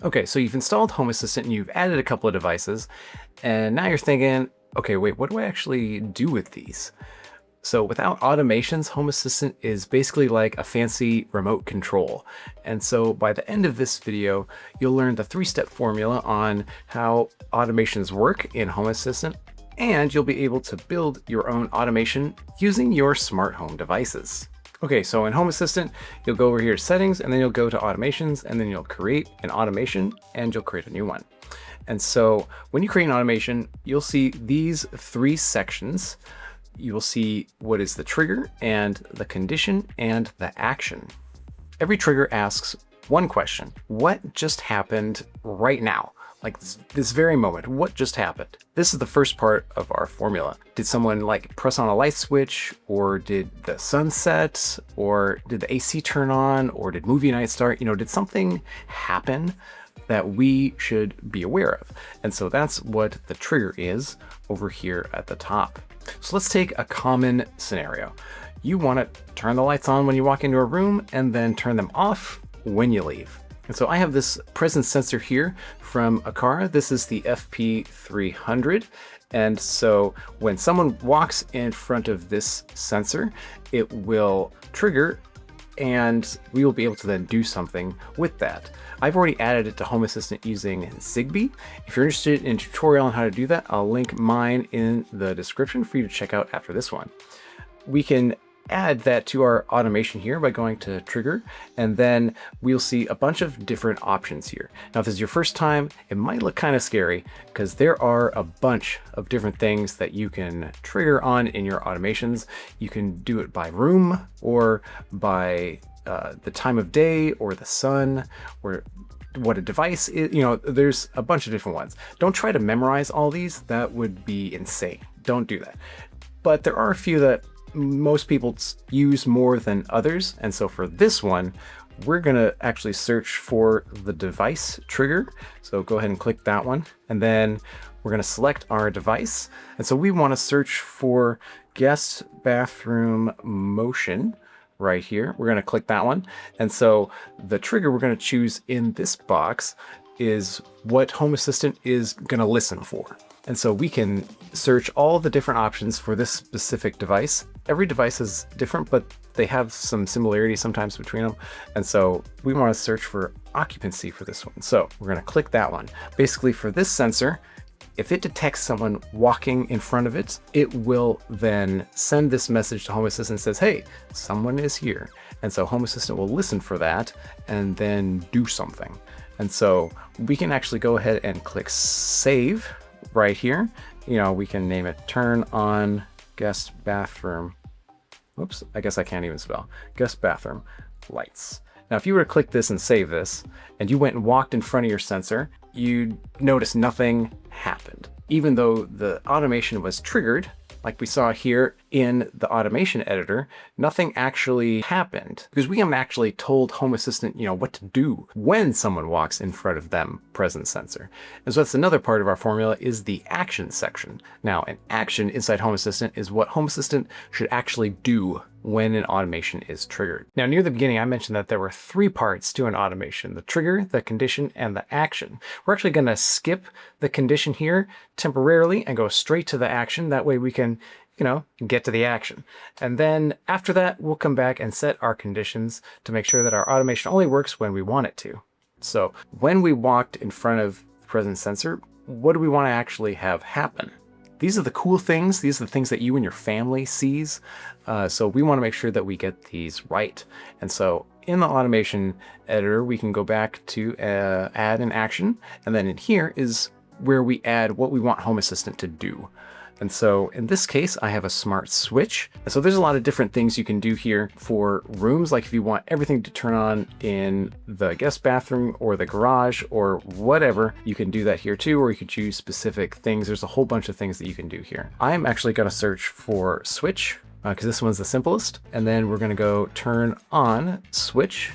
Okay, so you've installed Home Assistant and you've added a couple of devices, and now you're thinking, okay, wait, what do I actually do with these? So without automations, Home Assistant is basically like a fancy remote control. And so by the end of this video, you'll learn the 3-step formula on how automations work in Home Assistant, and you'll be able to build your own automation using your smart home devices. Okay, so in Home Assistant, you'll go over here to settings, and then you'll go to automations, and then you'll create an automation, and you'll create a new one. And so when you create an automation, you'll see these 3 sections. You will see what is the trigger and the condition and the action. Every trigger asks one question: what just happened right now? Like this very moment, what just happened? This is the first part of our formula. Did someone like press on a light switch, or did the sun set, or did the AC turn on, or did movie night start? Did something happen that we should be aware of? And so that's what the trigger is over here at the top. So let's take a common scenario. You want to turn the lights on when you walk into a room and then turn them off when you leave. And so I have this presence sensor here from a car. This is the FP300. And so when someone walks in front of this sensor, it will trigger and we will be able to then do something with that. I've already added it to Home Assistant using Zigbee. If you're interested in a tutorial on how to do that, I'll link mine in the description for you to check out after this one. We can add that to our automation here by going to trigger, and then we'll see a bunch of different options here. Now, if this is your first time, it might look kind of scary because there are a bunch of different things that you can trigger on in your automations. You can do it by room, or by the time of day, or the sun, or what a device is. There's a bunch of different ones. Don't try to memorize all these. That would be insane. Don't do that. But there are a few that most people use more than others. And so for this one, we're gonna actually search for the device trigger. So go ahead and click that one. And then we're gonna select our device. And so we wanna search for guest bathroom motion right here. We're gonna click that one. And so the trigger we're gonna choose in this box is what Home Assistant is gonna listen for. And so we can search all the different options for this specific device. Every device is different, but they have some similarities sometimes between them. And so we want to search for occupancy for this one. So we're going to click that one. Basically, for this sensor, if it detects someone walking in front of it, it will then send this message to Home Assistant that says, hey, someone is here. And so Home Assistant will listen for that and then do something. And so we can actually go ahead and click save right here. We can name it turn on guest bathroom. Oops, I guess I can't even spell. Guest bathroom lights. Now, if you were to click this and save this, and you went and walked in front of your sensor, you'd notice nothing happened. Even though the automation was triggered, like we saw here in the automation editor, nothing actually happened because we haven't actually told Home Assistant, what to do when someone walks in front of them presence sensor. And so that's another part of our formula, is the action section. Now, an action inside Home Assistant is what Home Assistant should actually do when an automation is triggered. Now, near the beginning, I mentioned that there were 3 parts to an automation: the trigger, the condition, and the action. We're actually going to skip the condition here temporarily and go straight to the action. That way we can, get to the action. And then after that, we'll come back and set our conditions to make sure that our automation only works when we want it to. So when we walked in front of the presence sensor, what do we want to actually have happen? These are the cool things. These are the things that you and your family sees. So we want to make sure that we get these right. And so in the automation editor, we can go back to add an action. And then in here is where we add what we want Home Assistant to do. And so in this case, I have a smart switch. And so there's a lot of different things you can do here for rooms. Like if you want everything to turn on in the guest bathroom or the garage or whatever, you can do that here too, or you can choose specific things. There's a whole bunch of things that you can do here. I'm actually going to search for switch because this one's the simplest. And then we're going to go turn on switch.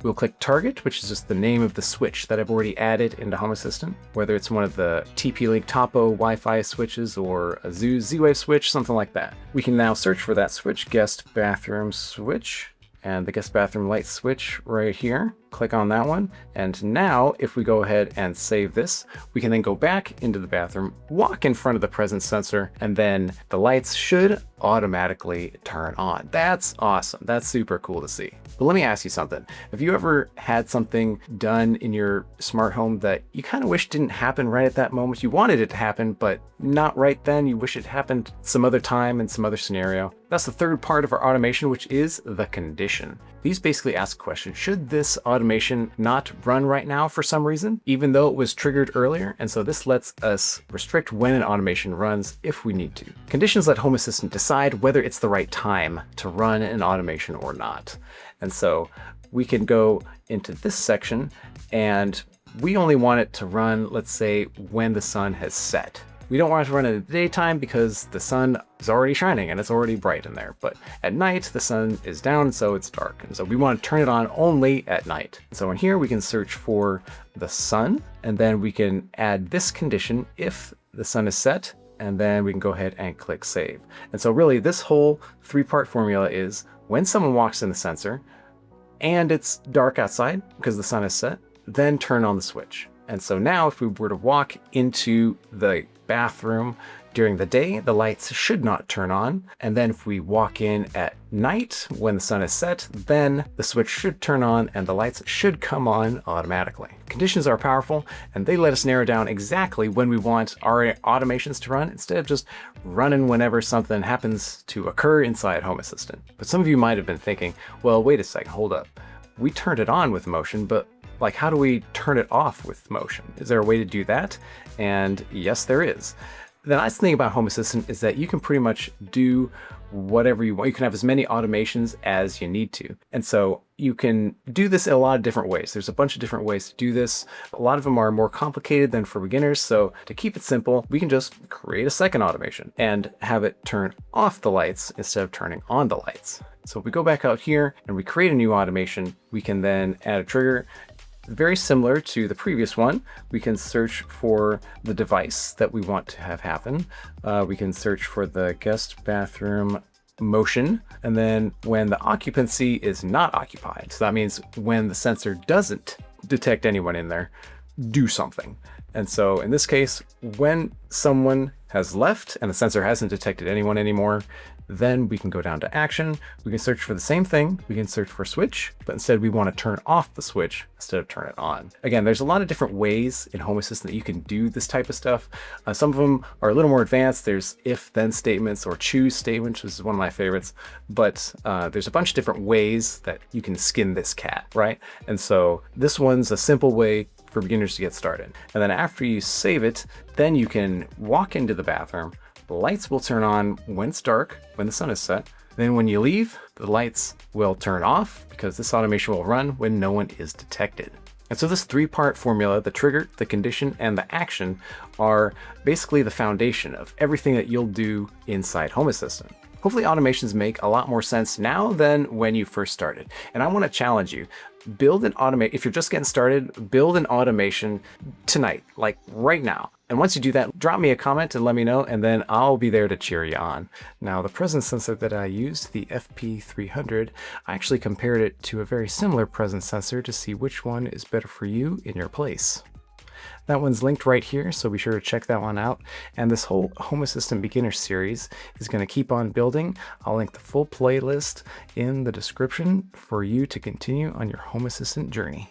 We'll click target, which is just the name of the switch that I've already added into Home Assistant, whether it's one of the TP-Link Topo Wi-Fi switches or a Zoo Z-Wave switch, something like that. We can now search for that switch, guest bathroom switch, and the guest bathroom light switch right here. Click on that one. And now if we go ahead and save this, we can then go back into the bathroom, walk in front of the presence sensor, and then the lights should automatically turn on. That's awesome. That's super cool to see. But let me ask you something. Have you ever had something done in your smart home that you kind of wish didn't happen right at that moment? You wanted it to happen, but not right then. You wish it happened some other time in some other scenario. That's the third part of our automation, which is the condition. These basically ask a question: should this automation not run right now for some reason, even though it was triggered earlier? And so this lets us restrict when an automation runs if we need to. Conditions let Home Assistant decide whether it's the right time to run an automation or not. And so we can go into this section, and we only want it to run, let's say, when the sun has set. We don't want it to run in the daytime because the sun is already shining and it's already bright in there. But at night, the sun is down, so it's dark. And so we want to turn it on only at night. So in here, we can search for the sun, and then we can add this condition if the sun is set, and then we can go ahead and click save. And so really this whole three-part formula is when someone walks in the sensor and it's dark outside because the sun is set, then turn on the switch. And so now if we were to walk into the bathroom during the day, the lights should not turn on. And then if we walk in at night when the sun is set, then the switch should turn on and the lights should come on automatically. Conditions are powerful, and they let us narrow down exactly when we want our automations to run instead of just running whenever something happens to occur inside Home Assistant. But some of you might have been thinking, well, wait a second, hold up. We turned it on with motion, but like, how do we turn it off with motion? Is there a way to do that? And yes, there is. The nice thing about Home Assistant is that you can pretty much do whatever you want. You can have as many automations as you need to. And so you can do this in a lot of different ways. There's a bunch of different ways to do this. A lot of them are more complicated than for beginners. So to keep it simple, we can just create a second automation and have it turn off the lights instead of turning on the lights. So if we go back out here and we create a new automation, we can then add a trigger. Very similar to the previous one, we can search for the device that we want to have happen. We can search for the guest bathroom motion, and then when the occupancy is not occupied. So that means when the sensor doesn't detect anyone in there, do something. And so in this case, when someone has left and the sensor hasn't detected anyone anymore, then we can go down to action. We can search for the same thing. We can search for switch, but instead we want to turn off the switch instead of turn it on. Again, there's a lot of different ways in Home Assistant that you can do this type of stuff. Some of them are a little more advanced. There's if-then statements or choose statements, which is one of my favorites. But there's a bunch of different ways that you can skin this cat, right? And so this one's a simple way for beginners to get started. And then after you save it, then you can walk into the bathroom. The lights will turn on when it's dark, when the sun is set. Then when you leave, the lights will turn off because this automation will run when no one is detected. And so this three-part formula, the trigger, the condition, and the action, are basically the foundation of everything that you'll do inside Home Assistant. Hopefully automations make a lot more sense now than when you first started. And I want to challenge you. Build an automation. If you're just getting started, build an automation tonight, like right now. And once you do that, drop me a comment and let me know, and then I'll be there to cheer you on. Now, the presence sensor that I used, the FP300, I actually compared it to a very similar presence sensor to see which one is better for you in your place. That one's linked right here, so be sure to check that one out. And this whole Home Assistant Beginner series is going to keep on building. I'll link the full playlist in the description for you to continue on your Home Assistant journey.